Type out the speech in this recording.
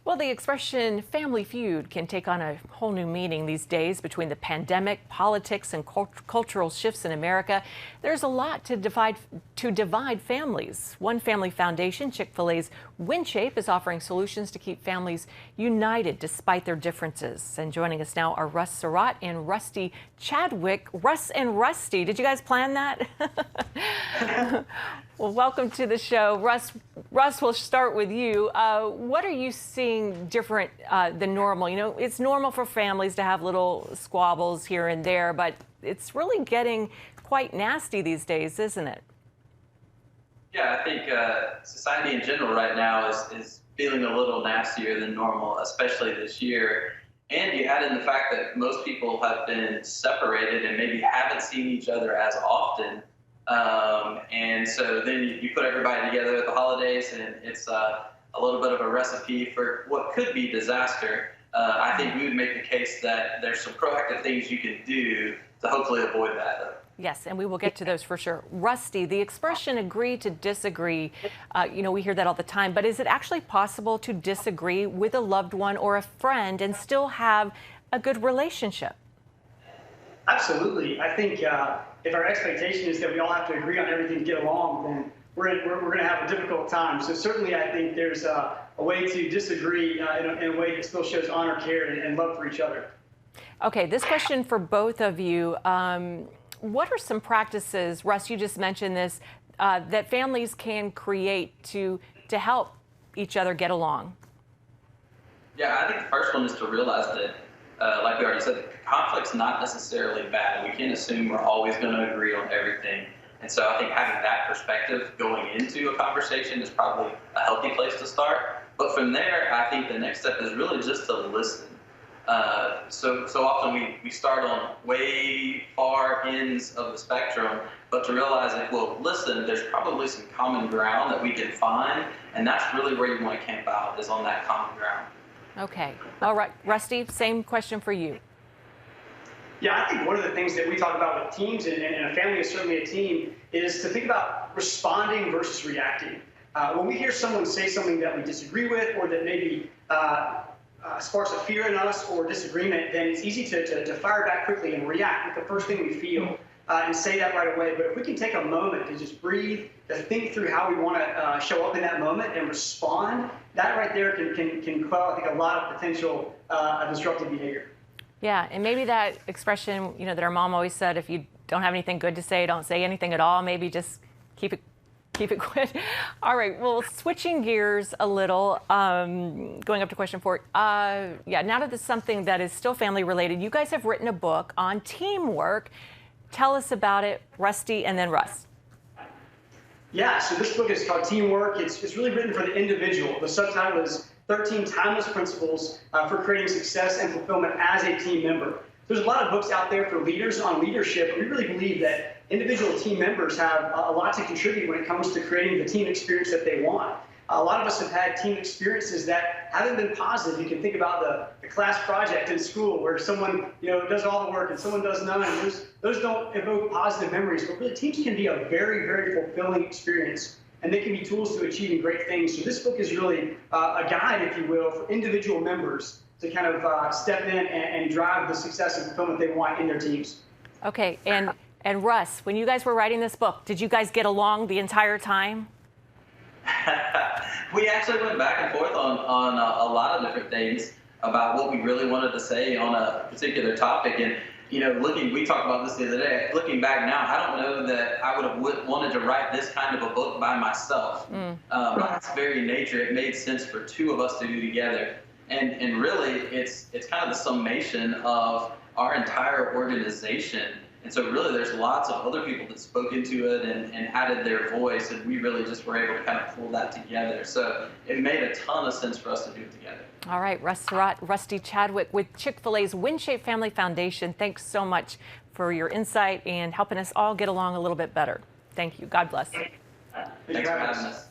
Well, the expression family feud can take on a whole new meaning these days between the pandemic, politics, and cultural shifts in America. There's a lot to divide families. One family foundation, Chick-fil-A's WinShape, is offering solutions to keep families united despite their differences. And joining us now are Russ Surratt and Rusty Chadwick. Russ and Rusty, did you guys plan that? Well, welcome to the show. Russ, we'll start with you. What are you seeing different than normal? You know, it's normal for families to have little squabbles here and there, but it's really getting quite nasty these days, isn't it? Yeah, I think society in general right now is feeling a little nastier than normal, especially this year. And you add in the fact that most people have been separated and maybe haven't seen each other as often. And so then you put everybody together at the holidays, and it's a little bit of a recipe for what could be disaster. I think we would make the case that there's some proactive things you can do to hopefully avoid that. Yes, and we will get to those for sure. Rusty, the expression agree to disagree, you know, we hear that all the time, but is it actually possible to disagree with a loved one or a friend and still have a good relationship? Absolutely. I think if our expectation is that we all have to agree on everything to get along, then we're going to have a difficult time. So certainly I think there's a way to disagree in a way that still shows honor, care, and love for each other. Okay, this question for both of you. What are some practices, Russ, you just mentioned this, that families can create to help each other get along? Yeah, I think the first one is to realize that, like we already said, conflict's not necessarily bad. We can't assume we're always going to agree on everything. And so I think having that perspective going into a conversation is probably a healthy place to start. But from there, I think the next step is really just to listen. So often we start on way far ends of the spectrum, but to realize that we'll listen, there's probably some common ground that we can find, and that's really where you want to camp out, is on that common ground. Okay. All right. Rusty, same question for you. Yeah, I think one of the things that we talk about with teams, and a family is certainly a team, is to think about responding versus reacting. When we hear someone say something that we disagree with, or that maybe sparks a fear in us or disagreement, then it's easy to fire back quickly and react with the first thing we feel and say that right away. But if we can take a moment to just breathe, to think through how we want to show up in that moment and respond, that right there can quell, I think, a lot of potential disruptive behavior. Yeah, and maybe that expression, you know, that our mom always said, if you don't have anything good to say, don't say anything at all. Maybe just keep it quick. All right, well, switching gears a little, going up to question 4. Yeah, now that it's something that is still family related, you guys have written a book on teamwork. Tell us about it, Rusty, and then Russ. Yeah, so this book is called Teamwork. It's really written for the individual. The subtitle is 13 Timeless Principles for Creating Success and Fulfillment as a Team Member. There's a lot of books out there for leaders on leadership. We really believe that individual team members have a lot to contribute when it comes to creating the team experience that they want. A lot of us have had team experiences that haven't been positive. You can think about the class project in school where someone does all the work and someone does none. And those don't evoke positive memories. But really, teams can be a very, very fulfilling experience, and they can be tools to achieving great things. So this book is really a guide, if you will, for individual members to kind of step in and drive the success and fulfillment they want in their teams. Okay, and Russ, when you guys were writing this book, did you guys get along the entire time? We actually went back and forth on a lot of different things about what we really wanted to say on a particular topic. And, you know, we talked about this the other day, looking back now, I don't know that I would have wanted to write this kind of a book by myself. By its very nature, it made sense for two of us to do together. And really, it's kind of the summation of our entire organization. And so really, there's lots of other people that spoke into it and added their voice, and we really just were able to kind of pull that together. So it made a ton of sense for us to do it together. All right, Russ Surratt, Rusty Chadwick with Chick-fil-A's WinShape Family Foundation. Thanks so much for your insight and helping us all get along a little bit better. Thank you. God bless. Thanks for having us.